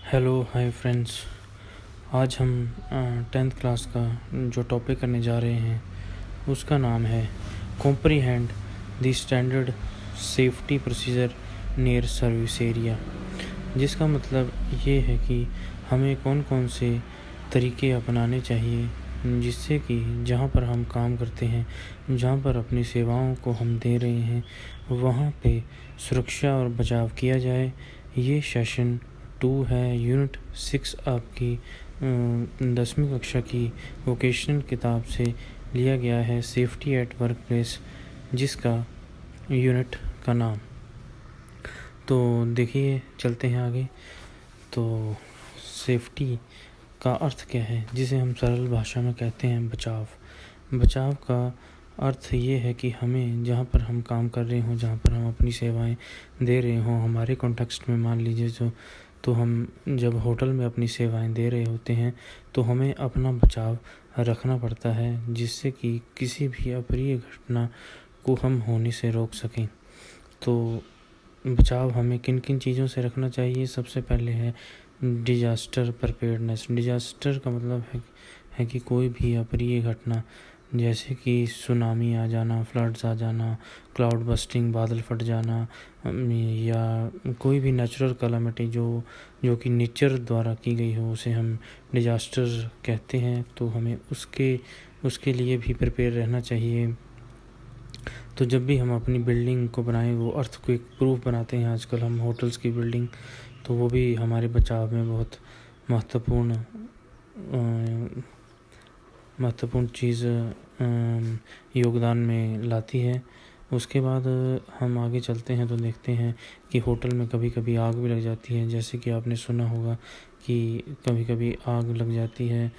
Hello hi friends. आज हम 10th class का जो टॉपिक करने जा रहे हैं उसका नाम है comprehend the standard safety procedure near service area, जिसका मतलब ये है कि हमें कौन कौन से तरीके अपनाने चाहिए जिससे कि जहाँ पर हम काम करते हैं, जहाँ पर अपनी सेवाओं को हम दे रहे हैं, वहाँ पे सुरक्षा और बचाव किया जाए। ये सेशन 2 है, यूनिट 6 आपकी 10वीं कक्षा की वोकेशनल किताब से लिया गया है, सेफ्टी एट वर्क प्लेस, जिसका यूनिट का नाम। तो देखिए, चलते हैं आगे। तो सेफ्टी का अर्थ क्या है, जिसे हम सरल भाषा में कहते हैं बचाव। बचाव का अर्थ ये है कि हमें जहाँ पर हम काम कर रहे हों, जहाँ पर हम अपनी सेवाएं दे रहे हों, हमारे कॉन्टेक्स्ट में मान लीजिए तो हम जब होटल में अपनी सेवाएं दे रहे होते हैं तो हमें अपना बचाव रखना पड़ता है, जिससे कि किसी भी अप्रिय घटना को हम होने से रोक सकें। तो बचाव हमें किन किन चीज़ों से रखना चाहिए? सबसे पहले है डिजास्टर प्रिपेयर्डनेस। डिजास्टर का मतलब है कि कोई भी अप्रिय घटना, जैसे कि सुनामी आ जाना, फ्लड्स आ जाना, क्लाउड बस्टिंग, बादल फट जाना, या कोई भी नेचुरल कैलामिटी जो कि नेचर द्वारा की गई हो, उसे हम डिजास्टर कहते हैं। तो हमें उसके लिए भी प्रिपेयर रहना चाहिए। तो जब भी हम अपनी बिल्डिंग को बनाएं, वो अर्थक्वेक प्रूफ बनाते हैं आजकल हम होटल्स की बिल्डिंग, तो वो भी हमारे बचाव में बहुत महत्वपूर्ण चीज़ योगदान में लाती है। उसके बाद हम आगे चलते हैं तो देखते हैं कि होटल में कभी कभी आग भी लग जाती है। जैसे कि आपने सुना होगा कि कभी कभी आग लग जाती है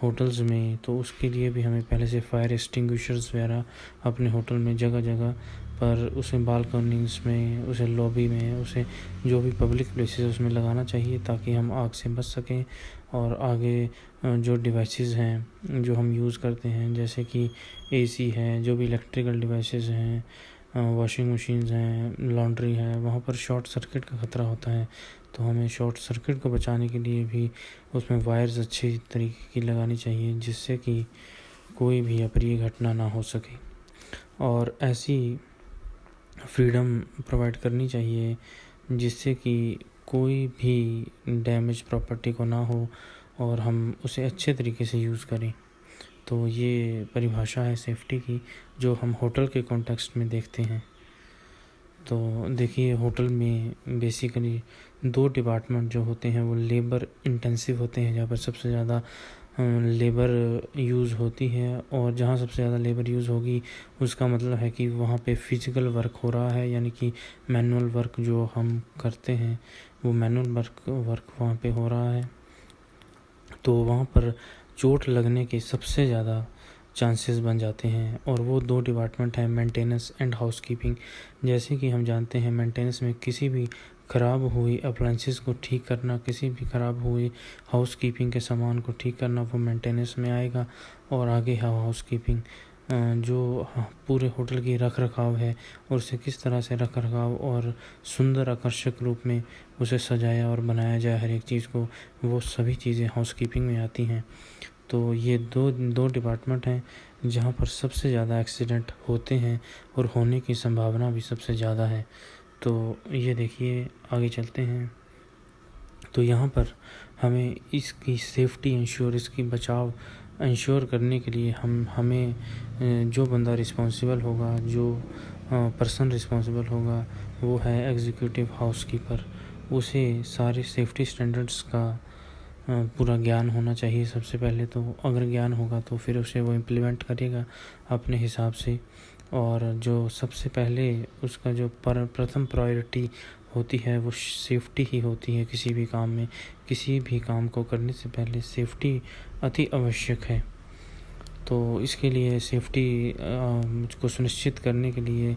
होटल्स में, तो उसके लिए भी हमें पहले से फायर एक्सटिंग्विशर्स वगैरह अपने होटल में जगह जगह पर, उसे बालकनीज में, उसे लॉबी में, उसे जो भी पब्लिक प्लेसेस उसमें लगाना चाहिए, ताकि हम आग से बच सकें। और आगे जो डिवाइसेस हैं जो हम यूज़ करते हैं, जैसे कि एसी है, जो भी इलेक्ट्रिकल डिवाइसेस हैं, वॉशिंग मशीन्स हैं, लॉन्ड्री है, वहाँ पर शॉर्ट सर्किट का ख़तरा होता है। तो हमें शॉर्ट सर्किट को बचाने के लिए भी उसमें वायर्स अच्छी तरीके की लगानी चाहिए, जिससे कि कोई भी अप्रिय घटना ना हो सके। और ऐसी फ्रीडम प्रोवाइड करनी चाहिए जिससे कि कोई भी डैमेज प्रॉपर्टी को ना हो और हम उसे अच्छे तरीके से यूज़ करें। तो ये परिभाषा है सेफ्टी की, जो हम होटल के कॉन्टेक्स्ट में देखते हैं। तो देखिए, होटल में बेसिकली 2 डिपार्टमेंट जो होते हैं वो लेबर इंटेंसिव होते हैं, जहाँ पर सबसे ज़्यादा लेबर यूज़ होती है। और जहाँ सबसे ज़्यादा लेबर यूज़ होगी, उसका मतलब है कि वहाँ पे फिज़िकल वर्क हो रहा है, यानी कि मैनुअल वर्क जो हम करते हैं वो मैनुअल वर्क वहाँ पे हो रहा है। तो वहाँ पर चोट लगने के सबसे ज़्यादा चांसेस बन जाते हैं। और वो 2 डिपार्टमेंट हैं, मेंटेनेंस एंड हाउसकीपिंग। जैसे कि हम जानते हैं, मेंटेनेंस में किसी भी ख़राब हुई अप्लायंसेस को ठीक करना, किसी भी ख़राब हुई हाउसकीपिंग के सामान को ठीक करना, वो मेंटेनेंस में आएगा। और आगे है हाउसकीपिंग, जो पूरे होटल की रख रखाव है, और उसे किस तरह से रख रखाव और सुंदर आकर्षक रूप में उसे सजाया और बनाया जाए हर एक चीज़ को, वो सभी चीज़ें हाउसकीपिंग में आती हैं। तो ये दो डिपार्टमेंट हैं जहाँ पर सबसे ज़्यादा एक्सीडेंट होते हैं और होने की संभावना भी सबसे ज़्यादा है। तो ये देखिए, आगे चलते हैं। तो यहाँ पर हमें इसकी सेफ्टी इंश्योर, इसकी बचाव इंश्योर करने के लिए हमें जो बंदा रिस्पॉन्सिबल होगा, जो पर्सन रिस्पॉन्सिबल होगा, वो है एग्जीक्यूटिव हाउसकीपर। उसे सारे सेफ्टी स्टैंडर्ड्स का पूरा ज्ञान होना चाहिए सबसे पहले। तो अगर ज्ञान होगा तो फिर उसे वो इम्प्लीमेंट करेगा अपने हिसाब से। और जो सबसे पहले उसका जो प्रथम प्रायोरिटी होती है वो सेफ्टी ही होती है। किसी भी काम में, किसी भी काम को करने से पहले सेफ्टी अति आवश्यक है। तो इसके लिए सेफ्टी को सुनिश्चित करने के लिए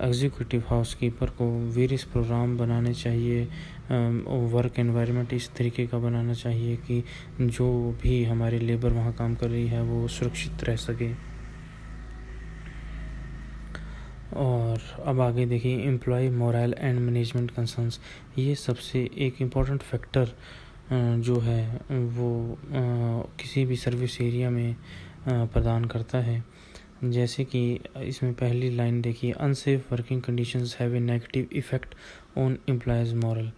एग्जीक्यूटिव हाउसकीपर को वेरियस प्रोग्राम बनाने चाहिए, वर्क एनवायरनमेंट इस तरीके का बनाना चाहिए कि जो भी हमारे लेबर वहाँ काम कर रही है वो सुरक्षित रह सके। और अब आगे देखिए, employee moral and management concerns. ये सबसे एक इम्पॉर्टेंट फैक्टर जो है वो किसी भी सर्विस एरिया में प्रदान करता है। जैसे कि इसमें पहली लाइन देखिए, unsafe working conditions have a negative effect on employees moral.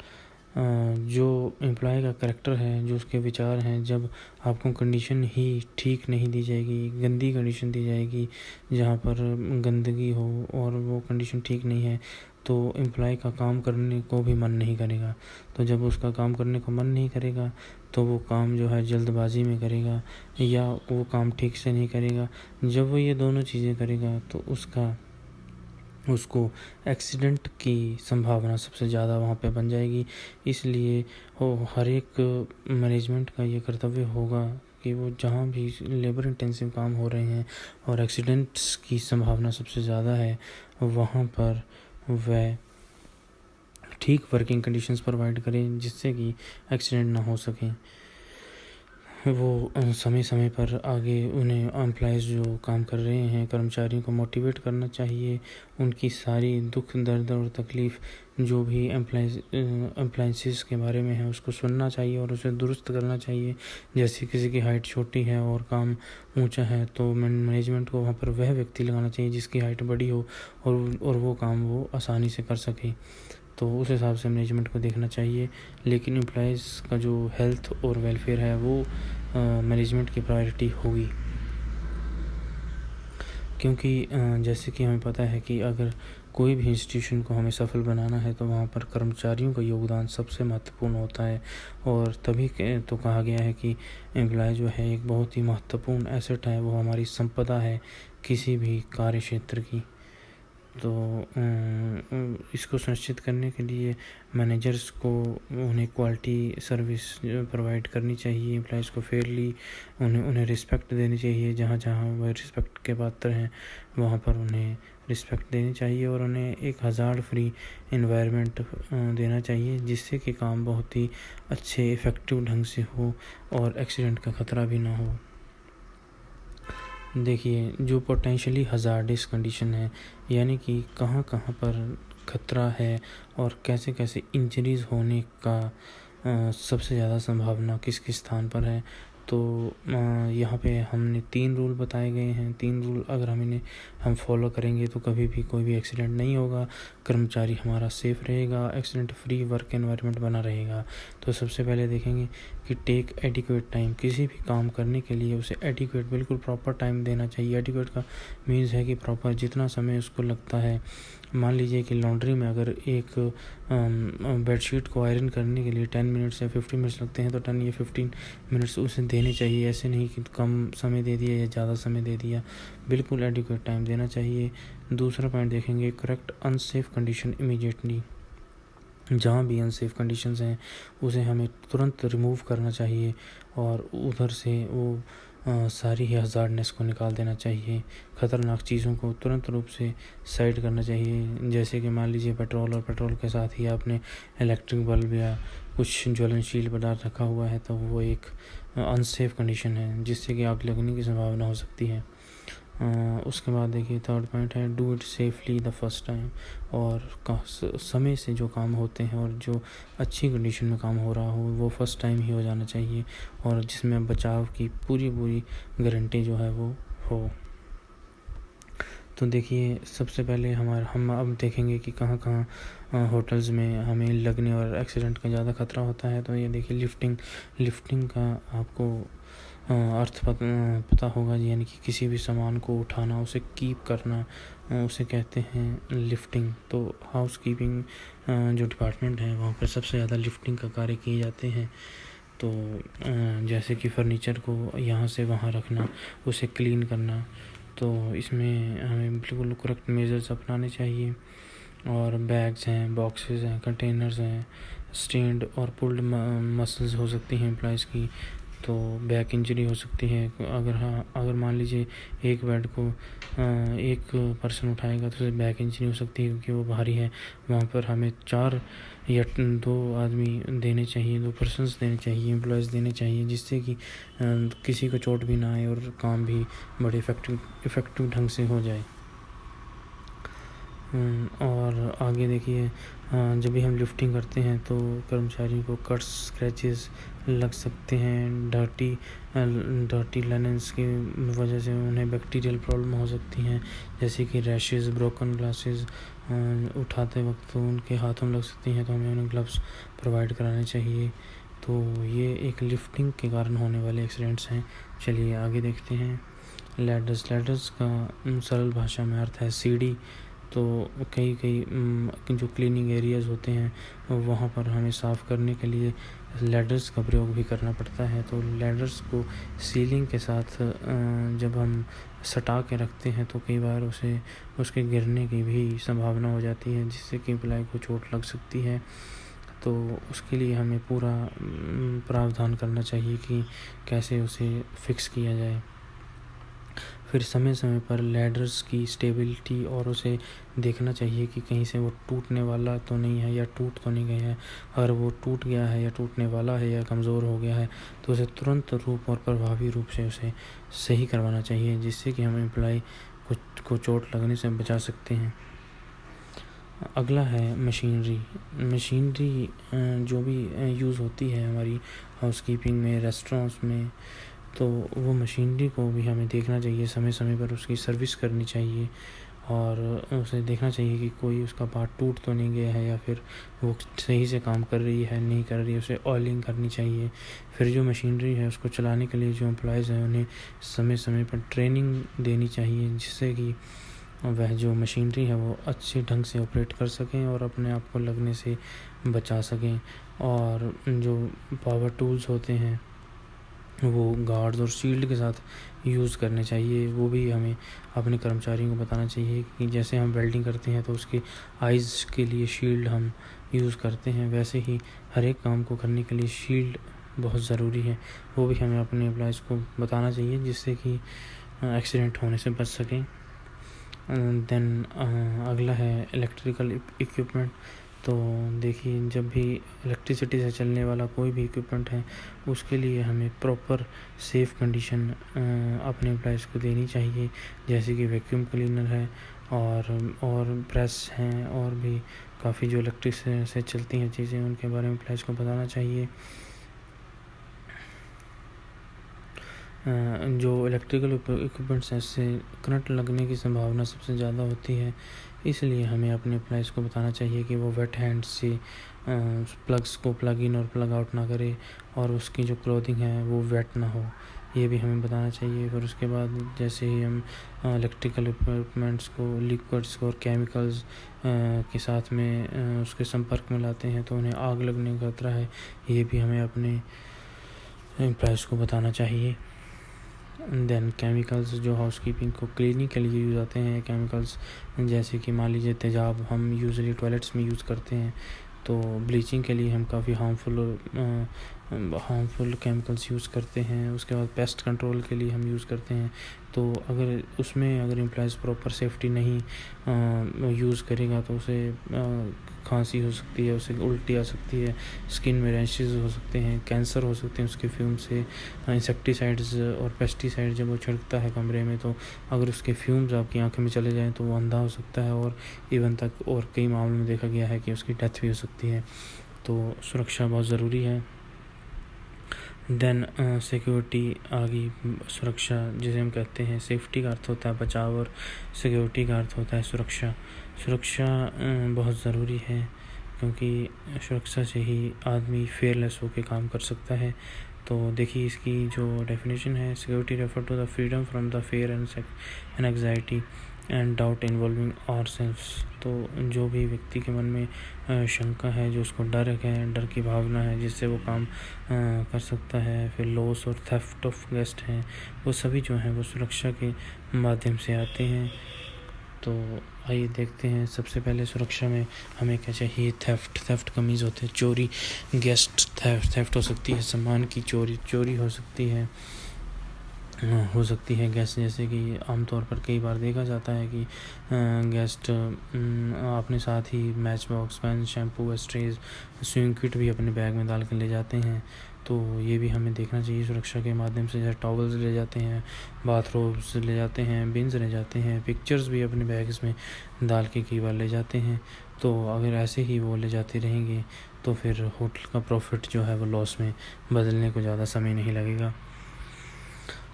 जो एम्प्लॉय का करैक्टर है, जो उसके विचार हैं, जब आपको कंडीशन ही ठीक नहीं दी जाएगी, गंदी कंडीशन दी जाएगी जहाँ पर गंदगी हो और वो कंडीशन ठीक नहीं है, तो एम्प्लॉय का काम करने को भी मन नहीं करेगा। तो जब उसका काम करने को मन नहीं करेगा तो वो काम जो है जल्दबाजी में करेगा या वो काम ठीक से नहीं करेगा। जब वो ये दोनों चीज़ें करेगा तो उसको एक्सीडेंट की संभावना सबसे ज़्यादा वहाँ पे बन जाएगी। इसलिए हर एक मैनेजमेंट का ये कर्तव्य होगा कि वो जहाँ भी लेबर इंटेंसिव काम हो रहे हैं और एक्सीडेंट्स की संभावना सबसे ज़्यादा है, वहाँ पर वह ठीक वर्किंग कंडीशंस प्रोवाइड करें जिससे कि एक्सीडेंट ना हो सकें। वो समय समय पर आगे उन्हें एम्प्लॉयज़ जो काम कर रहे हैं, कर्मचारियों को मोटिवेट करना चाहिए। उनकी सारी दुख दर्द और तकलीफ़ जो भी एम्प्लॉयंसेस के बारे में है उसको सुनना चाहिए और उसे दुरुस्त करना चाहिए। जैसे किसी की हाइट छोटी है और काम ऊंचा है तो मैनेजमेंट को वहाँ पर वह व्यक्ति लगाना चाहिए जिसकी हाइट बड़ी हो और वो काम वो आसानी से कर सके। तो उस हिसाब से मैनेजमेंट को देखना चाहिए। लेकिन एम्प्लॉयज़ का जो हेल्थ और वेलफेयर है वो मैनेजमेंट की प्रायोरिटी होगी, क्योंकि जैसे कि हमें पता है कि अगर कोई भी इंस्टीट्यूशन को हमें सफल बनाना है तो वहाँ पर कर्मचारियों का योगदान सबसे महत्वपूर्ण होता है। और तभी तो कहा गया है कि एम्प्लॉय जो है एक बहुत ही महत्वपूर्ण एसेट है, वो हमारी संपदा है किसी भी कार्य क्षेत्र की। तो इसको सुनिश्चित करने के लिए मैनेजर्स को उन्हें क्वालिटी सर्विस प्रोवाइड करनी चाहिए, एम्प्लॉयज़ को फेयरली उन्हें रिस्पेक्ट देनी चाहिए। जहाँ जहाँ वह रिस्पेक्ट के पात्र हैं वहाँ पर उन्हें रिस्पेक्ट देनी चाहिए और उन्हें एक हज़ार्ड फ्री एनवायरनमेंट देना चाहिए जिससे कि काम बहुत ही अच्छे इफ़ेक्टिव ढंग से हो और एक्सीडेंट का ख़तरा भी ना हो। देखिए, जो पोटेंशियली हज़ार्डस कंडीशन है, यानी कि कहाँ कहाँ पर ख़तरा है और कैसे कैसे इंजरीज़ होने का सबसे ज़्यादा संभावना किस किस स्थान पर है। तो यहाँ पे हमने 3 रूल बताए गए हैं। 3 रूल अगर हम फॉलो करेंगे तो कभी भी कोई भी एक्सीडेंट नहीं होगा, कर्मचारी हमारा सेफ़ रहेगा, एक्सीडेंट फ्री वर्क एनवायरनमेंट बना रहेगा। तो सबसे पहले देखेंगे कि टेक एडिक्वेट टाइम। किसी भी काम करने के लिए उसे एडिक्वेट बिल्कुल प्रॉपर टाइम देना चाहिए। एडिक्वेट का मीन्स है कि प्रॉपर जितना समय उसको लगता है। मान लीजिए कि लॉन्ड्री में अगर एक बेडशीट को आयरन करने के लिए 10 मिनट्स या 15 मिनट्स लगते हैं तो 10 या 15 मिनट्स उसे देने चाहिए। ऐसे नहीं कि कम समय दे दिया या ज़्यादा समय दे दिया, बिल्कुल एडिक्वेट टाइम देना चाहिए। दूसरा पॉइंट देखेंगे, करेक्ट अनसेफ कंडीशन इमीडिएटली। जहाँ भी अनसेफ कंडीशंस हैं उसे हमें तुरंत रिमूव करना चाहिए और उधर से वो सारी ही हज़ार्डनेस को निकाल देना चाहिए। ख़तरनाक चीज़ों को तुरंत रूप से साइड करना चाहिए। जैसे कि मान लीजिए पेट्रोल और पेट्रोल के साथ ही आपने इलेक्ट्रिक बल्ब या कुछ ज्वलनशील पदार्थ रखा हुआ है तो वो एक अनसेफ कंडीशन है जिससे कि आग लगने की संभावना हो सकती है। उसके बाद देखिए थर्ड पॉइंट है, do it safely the first time. और समय से जो काम होते हैं और जो अच्छी कंडीशन में काम हो रहा हो वो फर्स्ट टाइम ही हो जाना चाहिए और जिसमें बचाव की पूरी गारंटी जो है वो हो। तो देखिए सबसे पहले हम अब देखेंगे कि कहाँ कहाँ होटल्स में हमें लगने और एक्सीडेंट का ज़्यादा खतरा होता है। तो ये देखिए लिफ्टिंग का आपको अर्थ पता होगा, यानी कि किसी भी सामान को उठाना, उसे कीप करना, उसे कहते हैं लिफ्टिंग। तो हाउस कीपिंग जो डिपार्टमेंट है वहाँ पर सबसे ज़्यादा लिफ्टिंग का कार्य किए जाते हैं। तो जैसे कि फर्नीचर को यहाँ से वहाँ रखना, उसे क्लीन करना, तो इसमें हमें बिल्कुल करेक्ट मेजर्स अपनाने चाहिए। और बैग्स हैं, बॉक्सेस हैं, कंटेनर्स हैं, स्टेंड और पुल्ड मसल्स हो सकती हैं एम्प्लॉयज़ की, तो बैक इंजरी हो सकती है। अगर मान लीजिए एक बेड को एक पर्सन उठाएगा तो उसे बैक इंजरी हो सकती है क्योंकि वो भारी है। वहाँ पर हमें 4 या 2 आदमी देने चाहिए, 2 पर्सन्स देने चाहिए, एम्प्लॉयज़ देने चाहिए, जिससे कि किसी को चोट भी ना आए और काम भी बड़े इफ़ेक्टिव ढंग से हो जाए। और आगे देखिए जब भी हम लिफ्टिंग करते हैं तो कर्मचारियों को कट्स, स्क्रैचेस लग सकते हैं। डर्टी लिनेंस की वजह से उन्हें बैक्टीरियल प्रॉब्लम हो सकती हैं, जैसे कि रैशेस, ब्रोकन ग्लासेस उठाते वक्त उनके हाथों में लग सकती हैं, तो हमें उन्हें ग्लव्स प्रोवाइड कराने चाहिए। तो ये एक लिफ्टिंग के कारण होने वाले एक्सीडेंट्स हैं। चलिए आगे देखते हैं। लैडर्स का सरल भाषा में अर्थ है सीढ़ी। तो कई जो क्लीनिंग एरियाज़ होते हैं वहाँ पर हमें साफ़ करने के लिए लैडर्स का प्रयोग भी करना पड़ता है। तो लैडर्स को सीलिंग के साथ जब हम सटा के रखते हैं तो कई बार उसके गिरने की भी संभावना हो जाती है, जिससे कि एम्प्लॉय को चोट लग सकती है। तो उसके लिए हमें पूरा प्रावधान करना चाहिए कि कैसे उसे फिक्स किया जाए। फिर समय समय पर लैडर्स की स्टेबिलिटी और उसे देखना चाहिए कि कहीं से वो टूटने वाला तो नहीं है या टूट तो नहीं गया है। अगर वो टूट गया है या टूटने वाला है या कमज़ोर हो गया है तो उसे तुरंत रूप और प्रभावी रूप से उसे सही करवाना चाहिए, जिससे कि हम एम्प्लॉय को चोट लगने से बचा सकते हैं। अगला है मशीनरी जो भी यूज़ होती है हमारी हाउसकीपिंग में, रेस्टोरेंट्स में, तो वो मशीनरी को भी हमें देखना चाहिए, समय समय पर उसकी सर्विस करनी चाहिए और उसे देखना चाहिए कि कोई उसका पार्ट टूट तो नहीं गया है या फिर वो सही से काम कर रही है नहीं कर रही है। उसे ऑयलिंग करनी चाहिए। फिर जो मशीनरी है उसको चलाने के लिए जो एम्प्लॉयज़ हैं उन्हें समय समय पर ट्रेनिंग देनी चाहिए, जिससे कि वह जो मशीनरी है वो अच्छे ढंग से ऑपरेट कर सकें और अपने आप को लगने से बचा सकें। और जो पावर टूल्स होते हैं वो गार्ड्स और शील्ड के साथ यूज़ करने चाहिए। वो भी हमें अपने कर्मचारियों को बताना चाहिए कि जैसे हम वेल्डिंग करते हैं तो उसके आइज़ के लिए शील्ड हम यूज़ करते हैं, वैसे ही हर एक काम को करने के लिए शील्ड बहुत ज़रूरी है। वो भी हमें अपने एम्प्लॉयज़ को बताना चाहिए, जिससे कि एक्सीडेंट होने से बच सकें। देन अगला है इलेक्ट्रिकल इक्विपमेंट। तो देखिए, जब भी इलेक्ट्रिसिटी से चलने वाला कोई भी इक्विपमेंट है उसके लिए हमें प्रॉपर सेफ़ कंडीशन अपने एम्प्लॉयज़ को देनी चाहिए, जैसे कि वैक्यूम क्लीनर है और प्रेस हैं और भी काफ़ी जो इलेक्ट्रिक से चलती हैं चीज़ें, उनके बारे में एम्प्लॉयज़ को बताना चाहिए। जो इलेक्ट्रिकल इक्विपमेंट्स हैं इससे करंट लगने की संभावना सबसे ज़्यादा होती है, इसलिए हमें अपने एम्प्लॉयज़ को बताना चाहिए कि वो वेट हैंड से प्लग्स को प्लग इन और प्लग आउट ना करे और उसकी जो क्लोथिंग है वो वेट ना हो, ये भी हमें बताना चाहिए। फिर उसके बाद जैसे ही हम इलेक्ट्रिकल इक्विपमेंट्स को लिक्विड्स और केमिकल्स के साथ में उसके संपर्क में लाते हैं तो उन्हें आग लगने का खतरा है, ये भी हमें अपने एम्प्लॉयज़ को बताना चाहिए। देन केमिकल्स जो हाउसकीपिंग को क्लीनिंग के लिए यूज़ आते हैं, केमिकल्स जैसे कि मान लीजिए तेज़ाब हम यूजुअली टॉयलेट्स में यूज़ करते हैं, तो ब्लीचिंग के लिए हम काफ़ी हार्मफुल केमिकल्स यूज़ करते हैं। उसके बाद पेस्ट कंट्रोल के लिए हम यूज़ करते हैं। तो अगर एम्प्लॉयज़ प्रॉपर सेफ्टी नहीं यूज़ करेगा तो उसे खांसी हो सकती है, उसे उल्टी आ सकती है, स्किन में रैशेज़ हो सकते हैं, कैंसर हो सकते हैं उसके फ्यूम से। इंसेक्टिसाइड्स और पेस्टिसाइड जब वो छिड़कता है कमरे में, तो अगर उसके फ्यूम्स आपकी आंखों में चले जाएं तो वो अंधा हो सकता है और इवन तक और कई मामलों में देखा गया है कि उसकी डेथ भी हो सकती है। तो सुरक्षा बहुत ज़रूरी है। देन सिक्योरिटी आगे सुरक्षा जिसे हम कहते हैं, सेफ्टी का अर्थ होता है बचाव और सिक्योरिटी का अर्थ होता है सुरक्षा। बहुत ज़रूरी है, क्योंकि सुरक्षा से ही आदमी फेयरलेस होकर काम कर सकता है। तो देखिए, इसकी जो डेफिनेशन है, security refer to the freedom from the fear and anxiety and doubt involving ourselves. तो जो भी व्यक्ति के मन में शंका है, जो उसको डर की भावना है जिससे वो काम कर सकता है, फिर लॉस और थेफ्ट ऑफ गेस्ट हैं, वो सभी जो हैं वो सुरक्षा के माध्यम से आते हैं। तो आइए देखते हैं। सबसे पहले सुरक्षा में हमें क्या चाहिए। थेफ्ट का मीन्स होता है चोरी, गेस्ट थेफ्ट हो सकती है, सामान की चोरी हो सकती है गेस्ट, जैसे कि आमतौर पर कई बार देखा जाता है कि गेस्ट अपने साथ ही match box, pen, shampoo, ashtrays, sewing kit भी अपने बैग में डाल कर ले जाते हैं। तो ये भी हमें देखना चाहिए सुरक्षा के माध्यम से। जैसे टॉवल्स ले जाते हैं, बाथरोब्स ले जाते हैं, बिन्स ले जाते हैं, पिक्चर्स भी अपने बैग्स में डाल के कई बार ले जाते हैं। तो अगर ऐसे ही वो ले जाते रहेंगे तो फिर होटल का प्रॉफिट जो है वो लॉस में बदलने को ज़्यादा समय नहीं लगेगा।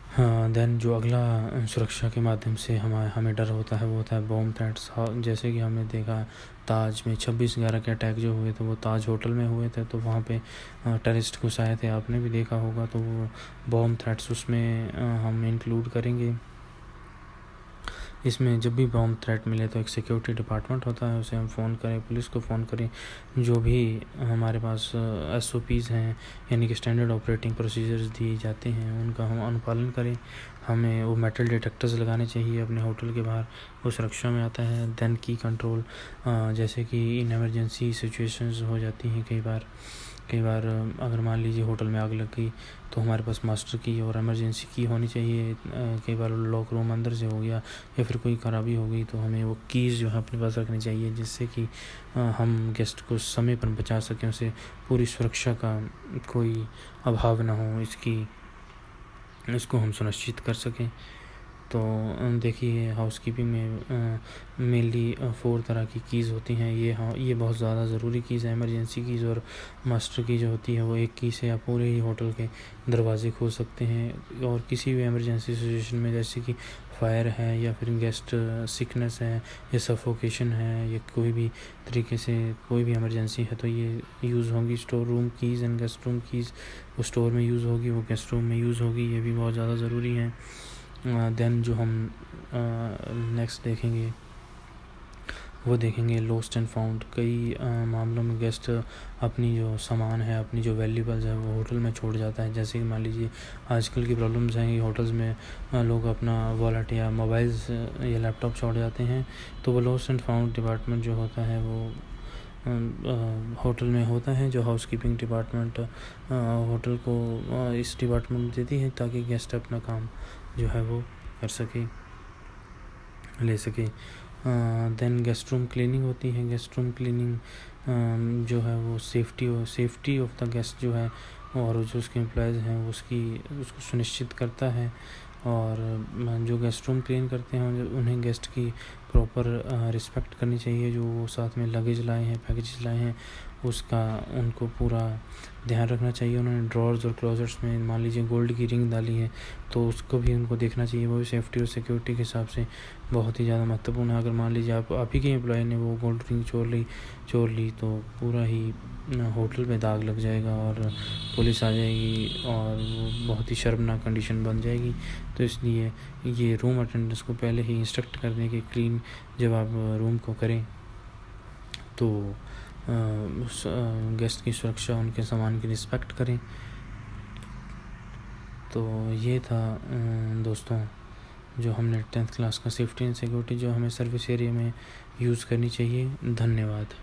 हाँ, देन जो अगला सुरक्षा के माध्यम से हमें डर होता है वो होता है बॉम्ब थ्रेट्स। जैसे कि हमने देखा ताज में 26/11 के अटैक जो हुए थे वो ताज होटल में हुए थे, तो वहाँ पे टेररिस्ट घुस आए थे, आपने भी देखा होगा। तो वो बॉम्ब थ्रेट्स उसमें हम इंक्लूड करेंगे। इसमें जब भी बॉम्ब थ्रेट मिले तो एक सिक्योरिटी डिपार्टमेंट होता है, उसे हम फ़ोन करें, पुलिस को फ़ोन करें, जो भी हमारे पास SOPs हैं यानी कि स्टैंडर्ड ऑपरेटिंग प्रोसीजर्स दिए जाते हैं उनका हम अनुपालन करें। हमें वो मेटल डिटेक्टर्स लगाने चाहिए अपने होटल के बाहर, वो सुरक्षा में आता है। देन की कंट्रोल, जैसे कि इन इमरजेंसी सिचुएशंस हो जाती हैं कई बार अगर मान लीजिए होटल में आग लग गई तो हमारे पास मास्टर की और इमरजेंसी की होनी चाहिए। कई बार लॉक रूम अंदर से हो गया या फिर कोई ख़राबी हो गई तो हमें वो कीज़ जो है अपने पास रखनी चाहिए, जिससे कि हम गेस्ट को समय पर बचा सकें, उसे पूरी सुरक्षा का कोई अभाव ना हो, इसको हम सुनिश्चित कर सकें। तो देखिए हाउसकीपिंग में मेनली 4 तरह की कीज़ होती हैं। ये बहुत ज़्यादा ज़रूरी कीज़ है। इमरजेंसी कीज़ और मास्टर की जो होती है वो एक की से आप पूरे ही होटल के दरवाजे खोल सकते हैं। और किसी भी इमरजेंसी सिचुएशन में, जैसे कि फायर है या फिर गेस्ट सिकनेस है या सफोकेशन है या कोई भी तरीके से कोई भी इमरजेंसी है, तो ये यूज़ होंगी। Store room keys and guest room keys, वो स्टोर में यूज़ होगी, वो गेस्ट रूम में यूज़ होगी, ये भी बहुत ज़्यादा ज़रूरी है। देन जो हम नेक्स्ट देखेंगे वो देखेंगे लॉस्ट एंड फाउंड। कई मामलों में गेस्ट अपनी जो सामान है, अपनी जो वैल्यूबल्स है वो होटल में छोड़ जाता है। जैसे कि मान लीजिए आजकल की प्रॉब्लम्स हैं कि होटल्स में लोग अपना वॉलेट या मोबाइल्स या लैपटॉप छोड़ जाते हैं, तो वो लॉस्ट एंड फाउंड डिपार्टमेंट जो होता है वो होटल में होता है। जो हाउसकीपिंग डिपार्टमेंट होटल को इस डिपार्टमेंट देती है ताकि गेस्ट अपना काम जो है वो कर सके, ले सके। देन गेस्ट रूम क्लीनिंग होती है। गेस्ट रूम क्लीनिंग जो है वो सेफ्टी ऑफ द गेस्ट जो है और जो उसके एम्प्लॉयज़ हैं उसको सुनिश्चित करता है। और जो गेस्ट रूम क्लीन करते हैं उन्हें गेस्ट की प्रॉपर रिस्पेक्ट करनी चाहिए। जो वो साथ में लगेज लाए हैं, पैकेजेस लाए हैं, उसका उनको पूरा ध्यान रखना चाहिए। उन्होंने ड्रॉर्स और क्लोजेट्स में मान लीजिए गोल्ड की रिंग डाली है तो उसको भी उनको देखना चाहिए। वो भी सेफ्टी और सिक्योरिटी के हिसाब से बहुत ही ज़्यादा महत्वपूर्ण है। अगर मान लीजिए आप ही के एम्प्लॉय ने वो गोल्ड रिंग चोर ली तो पूरा ही होटल में दाग लग जाएगा और पुलिस आ जाएगी और वो बहुत ही शर्मनाक कंडीशन बन जाएगी। तो इसलिए ये रूम अटेंडेंट्स को पहले ही इंस्ट्रक्ट कर दें कि क्लीन जब आप रूम को करें तो गेस्ट की सुरक्षा, उनके सामान की रिस्पेक्ट करें। तो ये था दोस्तों जो हमने 10th क्लास का सेफ्टी एंड सिक्योरिटी जो हमें सर्विस एरिया में यूज़ करनी चाहिए। धन्यवाद।